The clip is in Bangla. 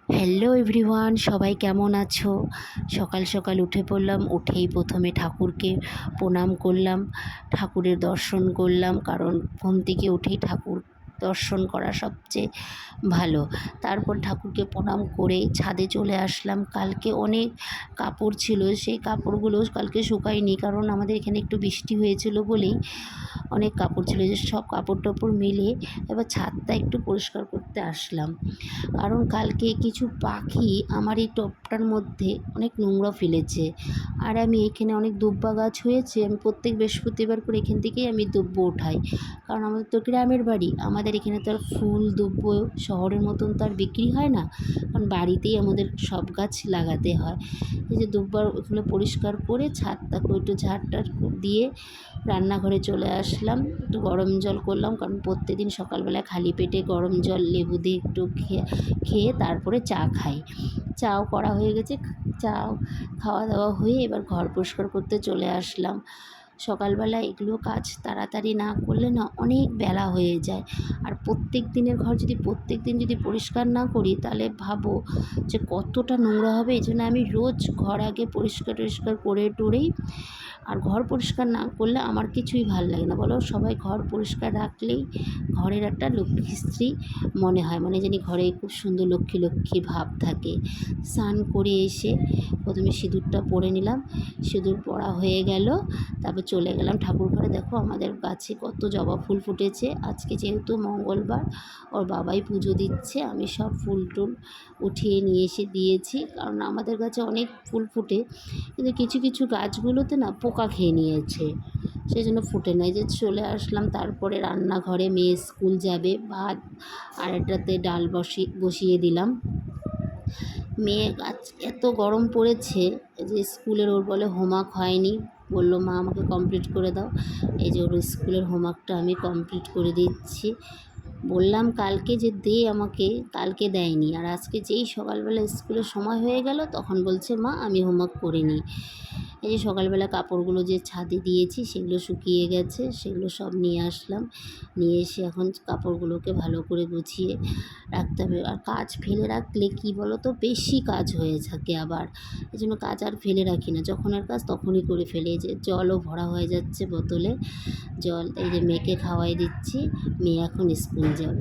হ্যালো এভরিওয়ান, সবাই কেমন আছো? সকাল সকাল উঠে পড়লাম। উঠেই প্রথমে ঠাকুরকে প্রণাম করলাম, ঠাকুরের দর্শন করলাম, কারণ ঘুম থেকে উঠেই ঠাকুর দর্শন করা সবচেয়ে ভালো। তারপর ঠাকুরকে প্রণাম করে ছাদে চলে আসলাম। কালকে অনেক কাপড় ছিল, সেই কাপড়গুলো কালকে শুকায়নি, কারণ আমাদের এখানে একটু বৃষ্টি হয়েছিল বলেই অনেক কাপড় ছিল। যে সব কাপড় টাপড় মিলে এবার ছাদটা একটু পরিষ্কার করতে আসলাম, কারণ কালকে কিছু পাখি আমার এই টবটার মধ্যে অনেক নোংরা ফেলেছে। আর আমি এখানে অনেক দুব্বা গাছ হয়েছে, আমি প্রত্যেক বৃহস্পতিবার করে এখান থেকেই আমি দুব্বো উঠাই, কারণ আমাদের তো গ্রামের বাড়ি, আমাদের এখানে তো আর ফুল দুব্বো শহরের মতন তো আর বিক্রি হয় না, কারণ বাড়িতেই আমাদের সব গাছ লাগাতে হয়। এই যে দুব্বার ওগুলো পরিষ্কার করে ছাদটাকে একটু ঝাড়টার দিয়ে রান্নাঘরে চলে আসলাম। একটু গরম জল করলাম, কারণ প্রত্যেকদিন সকালবেলা খালি পেটে গরম জল লেবু দিয়ে একটু খেয়ে তারপরে চা খাই। চাও করা হয়ে গেছে, চাও খাওয়া দাওয়া হয়ে এবার ঘর পরিষ্কার করতে চলে আসলাম। সকালবেলা এগুলো কাজ তাড়াতাড়ি না করলে না অনেক বেলা হয়ে যায়। আর প্রত্যেক দিনের ঘর যদি প্রত্যেক দিন যদি পরিষ্কার না করি, তাহলে ভাবো যে কতটা নোংরা হবে। এই জন্য আমি রোজ ঘর আগে পরিষ্কার টরিষ্কার করে টরেই, আর ঘর পরিষ্কার না করলে আমার কিছুই ভালো লাগে না, বলো? সবাই ঘর পরিষ্কার রাখলেই ঘরের একটা লক্ষ্মীশ্রী মনে হয়, মানে জানি ঘরে খুব সুন্দর লক্ষ্মী লক্ষ্মী ভাব থাকে। স্নান করে এসে প্রথমে সিঁদুরটা পরে নিলাম, সিঁদুর পরা হয়ে গেল, তারপর চলে গেলাম ঠাকুর ঘরে। দেখো আমাদের গাছে কত জবা ফুল ফুটেছে। আজকে যেহেতু মঙ্গলবার, ওর বাবাই পুজো দিচ্ছে, আমি সব ফুল টুল উঠিয়ে নিয়ে এসে দিয়েছি, কারণ আমাদের গাছে অনেক ফুল ফুটে, কিন্তু কিছু কিছু গাছগুলোতে না পোকা খেয়ে নিয়েছে, সেই জন্য ফুটে নেয়। যে চলে আসলাম, তারপরে রান্নাঘরে মেয়ে স্কুল যাবে, ভাত আর এটাতে ডাল বসিয়ে দিলাম। মেয়ে আজ এত গরম পড়েছে যে স্কুলের ওর বলে হোমওয়ার্ক হয়নি, বললো মা আমাকে কমপ্লিট করে দাও। এই যে ওর স্কুলের হোমওয়ার্কটা আমি কমপ্লিট করে দিচ্ছি। বললাম কালকে যে দে আমাকে, কালকে দেয়নি, আর আজকে যেই সকালবেলা স্কুলের সময় হয়ে গেল তখন বলছে মা আমি হোমওয়ার্ক করিনি। এই যে সকালবেলা কাপড়গুলো যে ছাদে দিয়েছি সেগুলো শুকিয়ে গেছে, সেগুলো সব নিয়ে আসলাম। নিয়ে এসে এখন কাপড়গুলোকে ভালো করে গুছিয়ে রাখতে হবে। আর কাজ ফেলে রাখলে কি বলো তো, বেশি কাজ হয়ে থাকে আবার, এই জন্য কাজ আর ফেলে রাখি না, যখনের কাজ তখনই করে ফেলে। এই যে জলও ভরা হয়ে যাচ্ছে বোতলে, জল এই যে মেয়েকে খাওয়াই দিচ্ছি, মেয়ে এখন স্কুল যাবে।